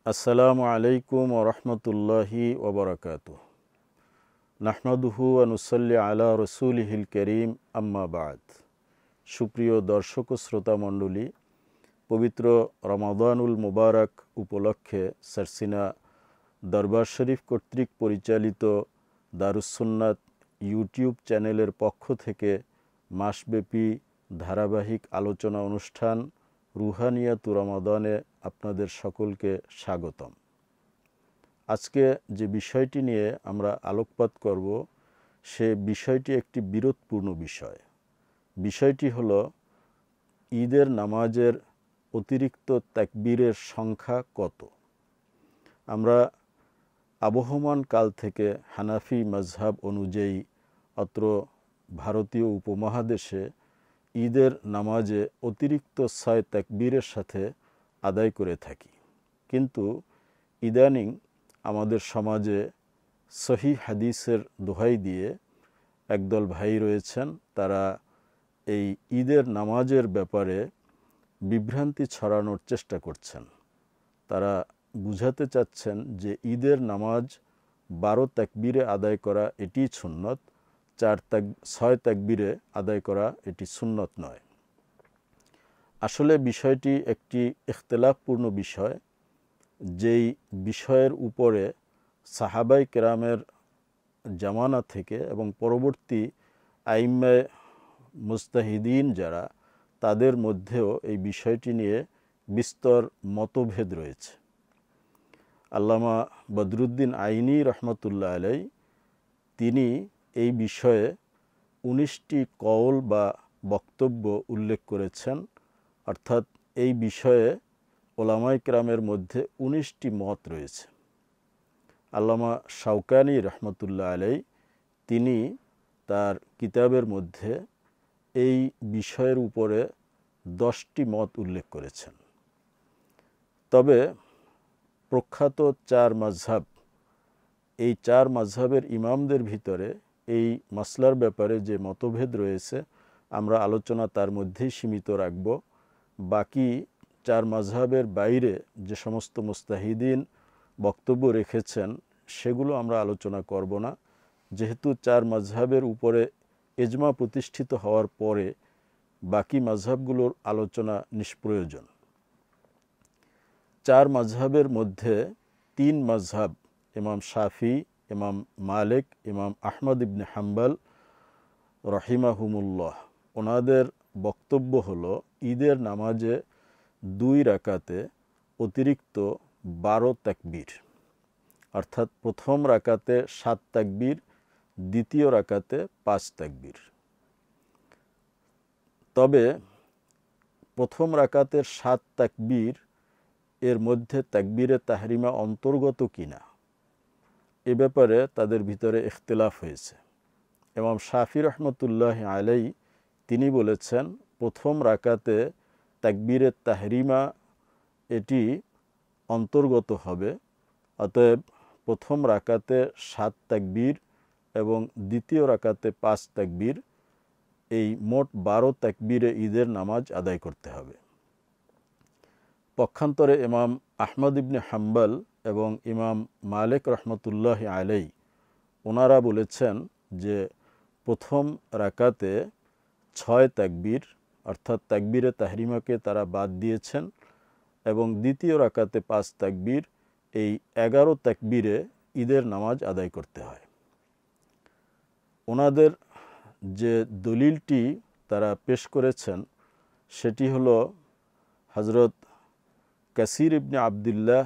আসসালামু আলাইকুম ওয়া রাহমাতুল্লাহি ওয়া বারাকাতুহু। নাহমাদুহু ওয়া নুসাল্লি আলা রাসূলিহিল কারীম, আম্মা বা'দ। সুপ্রিয় দর্শক ও শ্রোতা মণ্ডলী, পবিত্র রমাদানুল মুবারক উপলক্ষে সারসিনা দরবার শরীফ কর্তৃক পরিচালিত দারুস সুন্নাত ইউটিউব চ্যানেলের পক্ষ থেকে মাসব্যাপী ধারাবাহিক আলোচনা অনুষ্ঠান রুহানিয়াতু রমাদানে আপনাদের সকলকে স্বাগতম। আজকে যে বিষয়টি নিয়ে আমরা আলোকপাত করব, সে বিষয়টি একটি বিরোধপূর্ণ বিষয়। বিষয়টি হলো ঈদের নামাজের অতিরিক্ত তাকবীরের সংখ্যা কত। আমরা আবহমান কাল থেকে হানাফি মাযহাব অনুযায়ী অত্র ভারতীয় উপমহাদেশে ঈদের নামাজে অতিরিক্ত 6 তাকবীরের সাথে আদায় করে থাকি। কিন্তু ইদানিং আমাদের সমাজে সহিহ হাদিসের দোহাই দিয়ে একদল ভাই রয়েছেন, তারা এই ঈদের নামাজের ব্যাপারে বিভ্রান্তি ছড়ানোর চেষ্টা করছেন। তারা বুঝাতে চাচ্ছেন যে ঈদের নামাজ 12 তাকবীরে আদায় করা এটি সুন্নত, 6 তাকবীরে আদায় করা এটি সুন্নত নয়। আসলে বিষয়টি একটি ইখতিলাফপূর্ণ বিষয়। যেই বিষয়ের উপরে সাহাবায়ে কেরামের জামানা থেকে এবং পরবর্তী আইম্মায়ে মুজতাহিদিন যারা, তাদের মধ্যেও এই বিষয়টি নিয়ে বিস্তর মতভেদ রয়েছে। আল্লামা বদরুদ্দিন আইনি রহমতুল্লাহ আলাই, তিনি এই বিষয়ে 19টি কওল বা বক্তব্য উল্লেখ করেছেন। অর্থাৎ এই বিষয়ে ওলামায়ে কেরামের মধ্যে 19টি মত রয়েছে। আল্লামা শাওকানি রহমতুল্লাহ আলাই, তিনি তার কিতাবের মধ্যে এই বিষয়ের উপরে 10টি মত উল্লেখ করেছেন। তবে প্রখ্যাত 4 মাযহাব, এই 4 মাযহাবের ইমামদের ভিতরে এই মাসলার ব্যাপারে যে মতভেদ রয়েছে, আমরা আলোচনা তার মধ্যেই সীমিত রাখব। বাকি 4 মাযহাবের বাইরে যে সমস্ত মুস্তাহিদিন বক্তব্য রেখেছেন, সেগুলো আমরা আলোচনা করব না, যেহেতু 4 মাযহাবের উপরে ইজমা প্রতিষ্ঠিত হওয়ার পরে বাকি মাযহাবগুলোর আলোচনা নিষ্প্রয়োজন। 4 মাযহাবের মধ্যে 3 মাযহাব, ইমাম শাফি, ইমাম মালিক, ইমাম আহমদ ইবনে হাম্বল রহিমাহুমুল্লাহ, ওনাদের বক্তব্য হলো ঈদের নামাজে 2 রাকাতে অতিরিক্ত 12 তাকবীর, অর্থাৎ প্রথম রাকাতে 7 তাকবীর, দ্বিতীয় রাকাতে 5 তাকবীর। তবে প্রথম রাকাতের 7 তাকবীর এর মধ্যে তাকবীরে তাহরিমা অন্তর্গত কিনা, এ ব্যাপারে তাদের ভিতরে ইখতিলাফ হয়েছে। ইমাম শাফি রহমতুল্লাহ আলাই, তিনি বলেছেন প্রথম রাকাতে তাকবীরে তাহরিমা এটি অন্তর্গত হবে। অতএব প্রথম রাকাতে 7 তাকবীর এবং দ্বিতীয় রাকাতে 5 তাকবীর, এই মোট 12 তাকবীরে ঈদের নামাজ আদায় করতে হবে। পক্ষান্তরে ইমাম আহমদ ইবনে হাম্বল এবং ইমাম মালিক রহমতুল্লাহ আলাই, ওনারা বলেছেন যে প্রথম রাকাতে 6 তাকবীর, অর্থাৎ তাকবীরে তাহরিমাকে তারা বাদ দিয়েছেন, এবং দ্বিতীয় রাকাতে 5 তাকবীর, এই 11 তাকবীরে ঈদের নামাজ আদায় করতে হয়। ওনাদের যে দলিলটি তারা পেশ করেছেন, সেটি হলো হযরত কাসির ইবনে আবদুল্লাহ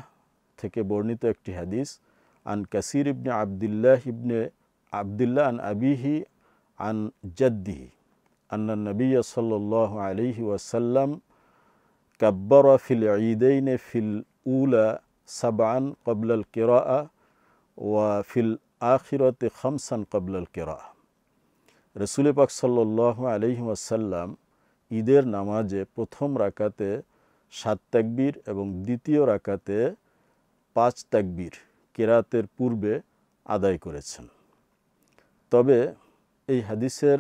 থেকে বর্ণিত একটি হাদিস, আন কাসির ইবনে আবদুল্লাহ আন আবিহি আন জাদ্দিহি আন্না নবী সাল্লাল্লাহু আলাইহি ওয়াসাল্লাম কাব্বারা ফিল ঈদাইন ফিল উলা 7 ক্বাবলা আল কিরাআহ ওয়া ফিল আখিরাতি 5 ক্বাবলা আল কিরাআহ। রাসূল পাক সাল্লাল্লাহু আলাইহি ওয়াসাল্লাম ঈদের নামাজে প্রথম রাকাতে 7 তাকবীর এবং দ্বিতীয় রাকাতে 5 তাকবীর কিরাতের পূর্বে আদায় করেছেন। তবে এই হাদিসের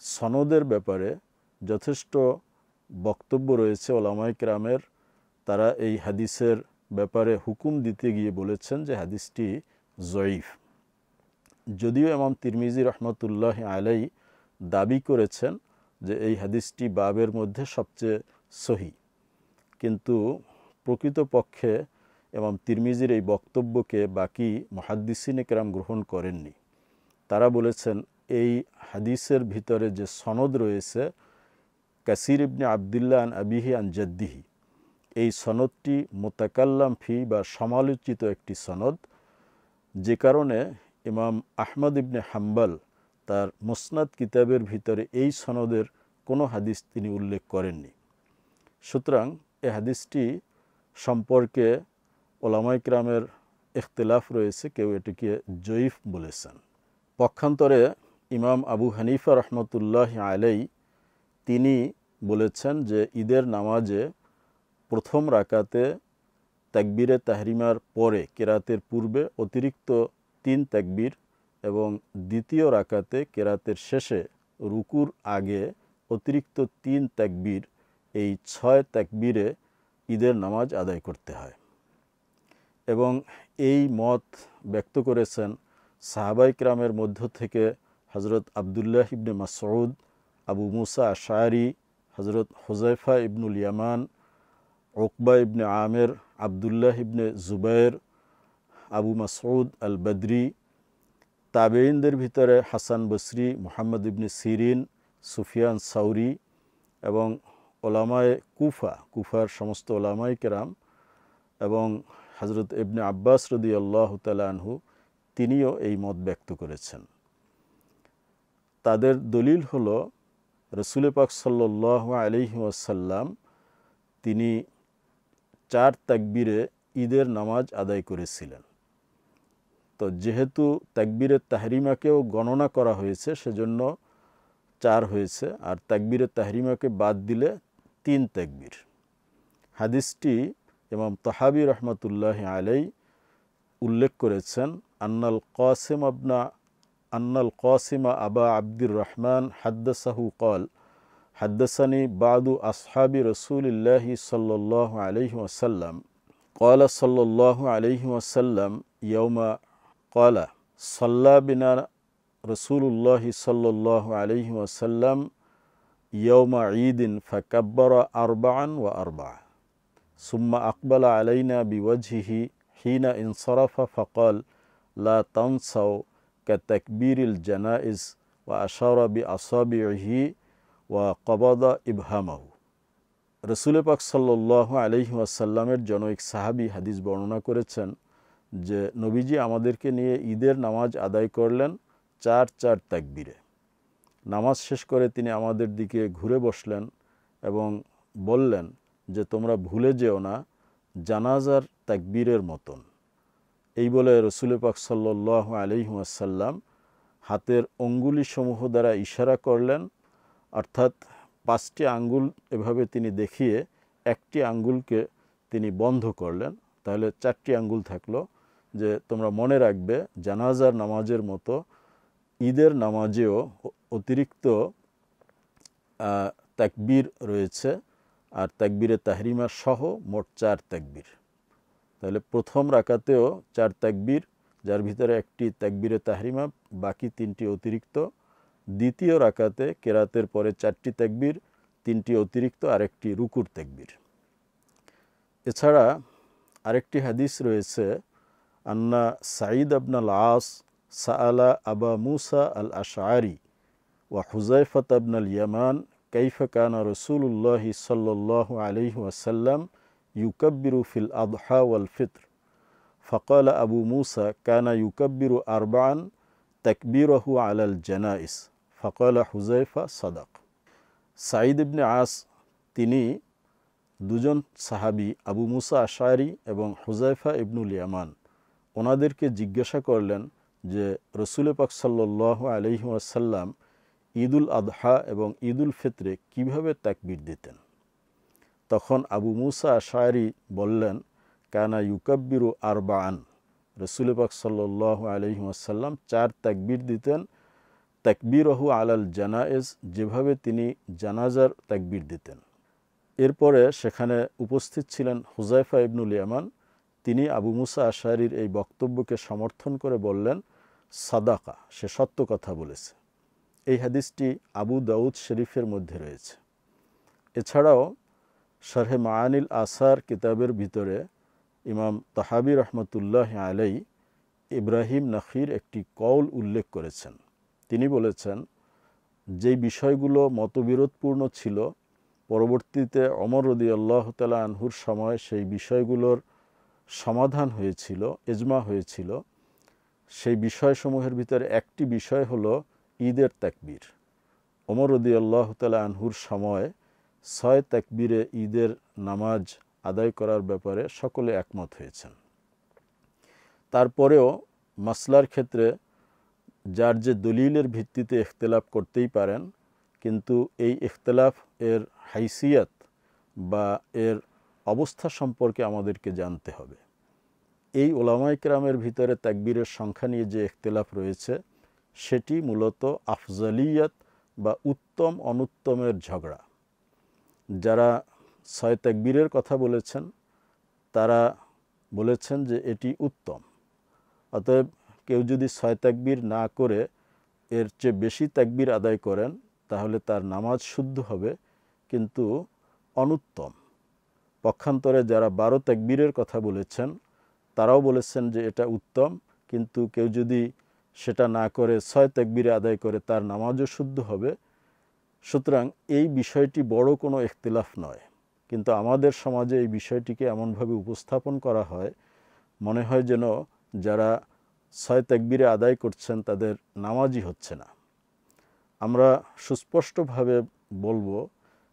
সনদের ব্যাপারে যথেষ্ট বক্তব্য রয়েছে ওলামায়ে কেরামের। তারা এই হাদিসের ব্যাপারে হুকুম দিতে গিয়ে বলেছেন যে হাদিসটি জয়ীফ। যদিও ইমাম তিরমিজি রহমতুল্লাহ আলাই দাবি করেছেন যে এই হাদিসটি বাবের মধ্যে সবচেয়ে সহি, কিন্তু প্রকৃতপক্ষে ইমাম তিরমিজির এই বক্তব্যকে বাকি মুহাদ্দিসিনে কেরাম গ্রহণ করেননি। তারা বলেছেন এই হাদিসের ভিতরে যে সনদ রয়েছে কাসির ইবনে আবদুল্লাহ আন আবিহি আন জাদ্দিহি, এই সনদটি মুতাকাল্লাম ফি বা সমালোচিত একটি সনদ, যে কারণে ইমাম আহমদ ইবনে হাম্বল তার মুসনাদ কিতাবের ভিতরে এই সনদের কোনো হাদিস তিনি উল্লেখ করেননি। সুতরাং এই হাদিসটি সম্পর্কে ওলামায়ে কেরামের ইখতিলাফ রয়েছে, কেউ এটিকে জয়ীফ বলেছেন। পক্ষান্তরে ইমাম আবু হানিফা রহমতুল্লাহ আলাই তিনি বলেছেন যে ঈদের নামাজে প্রথম রাকাতে তাকবীরে তাহরিমার পরে কেরাতের পূর্বে অতিরিক্ত 3 তাকবীর এবং দ্বিতীয় রাকাতে কেরাতের শেষে রুকুর আগে অতিরিক্ত 3 তাকবীর, এই 6 তাকবীরে ঈদের নামাজ আদায় করতে হয়। এবং এই মত ব্যক্ত করেছেন সাহাবায়ে কেরামের মধ্য থেকে হযরত আবদুল্লাহ ইবনে মাসউদ, আবু মুসা আশআরী, হযরত হুযায়ফা ইবনুল ইয়ামান, উকবা ইবনে আমের, আবদুল্লাহ ইবনে জুবায়ের, আবু মাসউদ আল বদরি, তাবেঈনদের ভিতরে হাসান বসরি, মুহাম্মদ ইবনে সিরিন, সুফিয়ান সাউরি এবং ওলামায়ে কুফার সমস্ত ওলামায়ে কেরাম এবং হযরত ইবনে আব্বাস রাদিয়াল্লাহু তাআলা আনহু তিনিও এই মত ব্যক্ত করেছেন। তাদের দলিল হলো রাসূল পাক সাল্লাল্লাহু আলাইহি ওয়াসাল্লাম তিনি 4 তাকবীরে ঈদের নামাজ আদায় করেছিলেন। তো যেহেতু তাকবীরে তাহরিমাকেও গণনা করা হয়েছে সেজন্য 4 হয়েছে, আর তাকবীরে তাহরিমাকে বাদ দিলে 3 তাকবীর। হাদিসটি ইমাম তাহাবী রহমতুল্লাহ আলাই উল্লেখ করেছেন আন্নাল কাসিম আবা আব্দুর রহমান হাদ্দাসাহু ক্বাল হাদ্দাসানি বাদু আসহাবি রাসূলিল্লাহি সাল্লাল্লাহু আলাইহি ওয়াসাল্লাম ক্বালা সাল্লাল্লাহু আলাইহি ওয়াসাল্লাম ইয়াউমা ক্বালা সাল্লা বিনা রাসূলুল্লাহি সাল্লাল্লাহু আলাইহি ওয়াসাল্লাম ইয়াউমা ঈদিন ফাকাব্বারা আরবাআন ওয়া আরবাআ সুম্মা আকবালা আলাইনা বিওয়াজহিহি হিনা ইনসারাফা ফাকাল লা তানসাউ কাতাকবীরিল জানাইজ ওয়া আশারা বিআসাবিহি ওয়া কবাদা ইবহামাহু। রাসূল পাক সাল্লাল্লাহু আলাইহি ওয়াসাল্লামের জনৈক সাহাবী হাদিস বর্ণনা করেছেন যে নবীজি আমাদেরকে নিয়ে ঈদের নামাজ আদায় করলেন 4 তাকবীরে। নামাজ শেষ করে তিনি আমাদের দিকে ঘুরে বসলেন এবং বললেন যে তোমরা ভুলে যেও না জানাজার তাকবীরের মতন। এই বলে রাসূল পাক সাল্লাল্লাহু আলাইহি ওয়াসাল্লাম হাতের অঙ্গুলিসমূহ দ্বারা ইশারা করলেন, অর্থাৎ 5টি আঙ্গুল এভাবে তিনি দেখিয়ে একটি আঙ্গুলকে তিনি বন্ধ করলেন, তাহলে 4টি আঙ্গুল থাকলো। যে তোমরা মনে রাখবে জানাজার নামাজের মতো ঈদের নামাজেও অতিরিক্ত তাকবীর রয়েছে, আর তাকবীরে তাহরিমা সহ মোট 4 তাকবীর। তাহলে প্রথম রাকাতেও 4 তাকবীর, যার ভিতরে একটি তাকবীরে তাহরিমা, বাকি 3টি অতিরিক্ত। দ্বিতীয় রাকাতে কেরাতের পরে 4টি তাকবীর, 3টি অতিরিক্ত, আর একটি রুকুর তাকবীর। এছাড়া আরেকটি হাদিস রয়েছে আন্না সাঈদ ইবনুল আস সাআলা আবা মুসা আল আশআরী ওয়া হুযায়ফা ইবনুল ইয়ামান কাইফা কানা রাসূলুল্লাহি সাল্লাল্লাহু আলাইহি ওয়াসাল্লাম ইউকাব্বিরু ফিল আদহা ওয়াল ফিত্র ফাকালা আবু মুসা কানা ইউকাব্বিরু আরবাআন তাকবীরহু আলাল জানাইজ ফাকালা হুযায়ফা সাদাক। সাঈদ ইবনে আস তিনি দুজন সাহাবী আবু মুসা আশআরী এবং হুযায়ফা ইবনুল ইয়ামান, ওনাদেরকে জিজ্ঞাসা করলেন যে রাসূল পাক সাল্লাল্লাহু আলাইহি ওয়াসাল্লাম ঈদুল আদহা এবং ঈদুল ফিত্রে কিভাবে তাকবীর দিতেন। তখন আবু মুসা আশআরী বললেন কানা ইউকাব্বিরু আরবাআন, রাসূল পাক সাল্লাল্লাহু আলাইহি ওয়াসাল্লাম 4 তাকবীর দিতেন, তাকবীরহু আলাল জানায়েজ, যেভাবে তিনি জানাজার তাকবীর দিতেন। এরপরে সেখানে উপস্থিত ছিলেন হুযায়ফা ইবনুল ইয়ামান তিনি আবু মুসা আশআরীর এই বক্তব্যকে সমর্থন করে বললেন, সাদাকা, সে সত্য কথা বলেছে। এই হাদিসটি আবু দাউদ শরীফের মধ্যে রয়েছে। এছাড়াও শরহে মাআনিল আসার কিতাবের ভিতরে ইমাম তাহাবী রহমতুল্লাহ আলাই ইব্রাহিম নাখির একটি কওল উল্লেখ করেছেন। তিনি বলেছেন, যেই বিষয়গুলো মতবিরোধপূর্ণ ছিল, পরবর্তীতে ওমর রাদিয়াল্লাহু তাআলা আনহুর সময় সেই বিষয়গুলোর সমাধান হয়েছিল, ইজমা হয়েছিল। সেই বিষয়সমূহের ভিতরে একটি বিষয় হলো ঈদের তাকবীর। ওমর রাদিয়াল্লাহু তাআলা আনহুর সময় 6 তাকবীরে ঈদের নামাজ আদায় করার ব্যাপারে সকলে একমত হয়েছেন। তারপরেও মাসলার ক্ষেত্রে যার যে দলিলের ভিত্তিতে ইখতিলাফ করতেই পারেন, কিন্তু এই ইখতিলাফ এর হাইসিয়াত বা এর অবস্থা সম্পর্কে আমাদেরকে জানতে হবে। এই ওলামায়ে কেরামের ভিতরে তাকবীরের সংখ্যা নিয়ে যে ইখতিলাফ রয়েছে, সেটি মূলত আফজালিয়াত বা উত্তম অনুত্তমের ঝগড়া। যারা 6 তাকবীরের কথা বলেছেন, তারা বলেছেন যে এটি উত্তম। অতএব কেউ যদি 6 তাকবীর না করে এর চেয়ে বেশি তাকবীর আদায় করেন, তাহলে তার নামাজ শুদ্ধ হবে, কিন্তু অনুত্তম। পক্ষান্তরে যারা 12 তাকবীরের কথা বলেছেন, তারাও বলেছেন যে এটা উত্তম, কিন্তু কেউ যদি সেটা না করে 6 তাকবীরে আদায় করে, তার নামাজও শুদ্ধ হবে। সুতরাং এই বিষয়টি বড় কোনো ইখতিলাফ নয়, কিন্তু আমাদের সমাজে এই বিষয়টিকে এমনভাবে উপস্থাপন করা হয়, মনে হয় যেন যারা 6 তাকবীরে আদায় করছেন তাদের নামাজই হচ্ছে না। আমরা সুস্পষ্টভাবে বলবো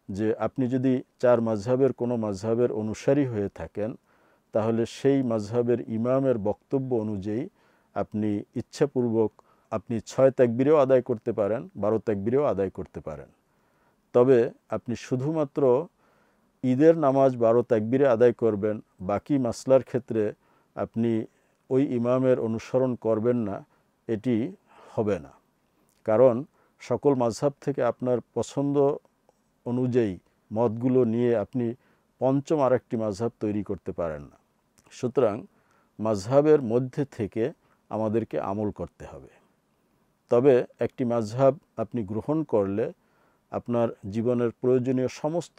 যে আপনি যদি 4 মাযহাবের কোনো মাযহাবের অনুসারী হয়ে থাকেন, তাহলে সেই মাযহাবের ইমামের বক্তব্য অনুযায়ী আপনি ইচ্ছাপূর্বক 6 তাকবীরেও আদায় করতে পারেন, 12 তাকবীরেও আদায় করতে পারেন। তবে আপনি শুধুমাত্র ঈদের নামাজ 12 তাকবীরে আদায় করবেন, বাকি মাসলার ক্ষেত্রে আপনি ওই ইমামের অনুসরণ করবেন না, এটি হবে না। কারণ সকল মাযহাব থেকে আপনার পছন্দ অনুযায়ী মতগুলো নিয়ে আপনি পঞ্চম আরেকটি মাযহাব তৈরি করতে পারেন না। সুতরাং মাযহাবের মধ্যে থেকে আমাদেরকে আমল করতে হবে। তবে একটি মাযহাব আপনি গ্রহণ করলে আপনার জীবনের প্রয়োজনীয় সমস্ত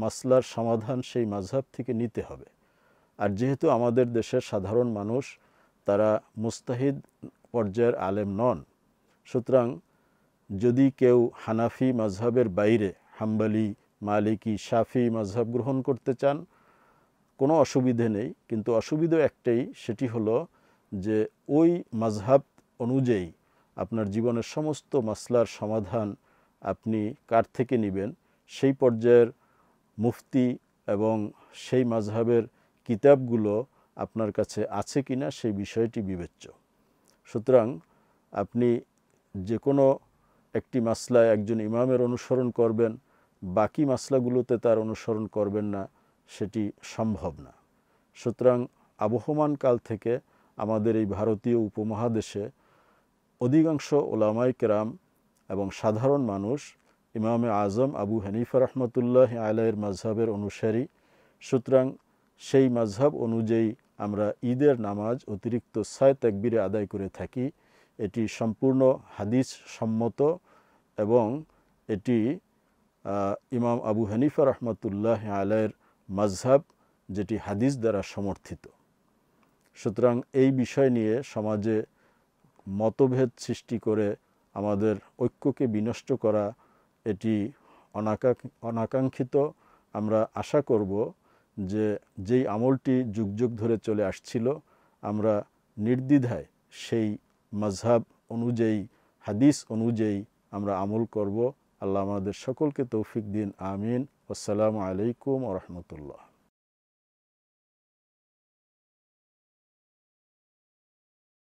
মাসলার সমাধান সেই মাযহাব থেকে নিতে হবে। আর যেহেতু আমাদের দেশের সাধারণ মানুষ তারা মুস্তাহিদ পর্যায়ের আলেম নন, সুতরাং যদি কেউ হানাফি মাযহাবের বাইরে হাম্বলি, মালিকি, শাফি মাযহাব গ্রহণ করতে চান, কোনো অসুবিধে নেই। কিন্তু অসুবিধা একটাই, সেটি হলো যে ওই মাযহাব অনুযায়ী আপনার জীবনের সমস্ত মাসলার সমাধান আপনি কার থেকে নেবেন, সেই পর্যায়ের মুফতি এবং সেই মাযহাবের কিতাবগুলো আপনার কাছে আছে কিনা সেই বিষয়টি বিবেচ্য। সুতরাং আপনি যে কোনো একটি মাসলায় একজন ইমামের অনুসরণ করবেন, বাকি মাসলাগুলোতে তার অনুসরণ করবেন না, সেটি সম্ভব না। সুতরাং আবহমান কাল থেকে আমাদের এই ভারতীয় উপমহাদেশে অধিকাংশ ওলামায়ে কেরাম এবং সাধারণ মানুষ ইমামে আজম আবু হানিফা রহমতুল্লাহ আলাইহির মাযহাবের অনুসারী। সুতরাং সেই মাযহাব অনুযায়ী আমরা ঈদের নামাজ অতিরিক্ত 6 তাকবীরে আদায় করে থাকি। এটি সম্পূর্ণ হাদিস সম্মত এবং এটি ইমাম আবু হানিফা রহমতুল্লাহ আলাইহির মাযহাব, যেটি হাদিস দ্বারা সমর্থিত। সুতরাং এই বিষয় নিয়ে সমাজে মতভেদ সৃষ্টি করে আমাদের ঐক্যকে বিনষ্ট করা এটি অনাকাঙ্ক্ষিত। আমরা আশা করব যে যেই আমলটি যুগ যুগ ধরে চলে আসছিল, আমরা নির্দ্বিধায় সেই মাযহাব অনুযায়ী, হাদিস অনুযায়ী আমরা আমল করব। আল্লাহ আমাদের সকলকে তৌফিক দিন, আমিন। আসসালামু আলাইকুম ওয়া রাহমাতুল্লাহ।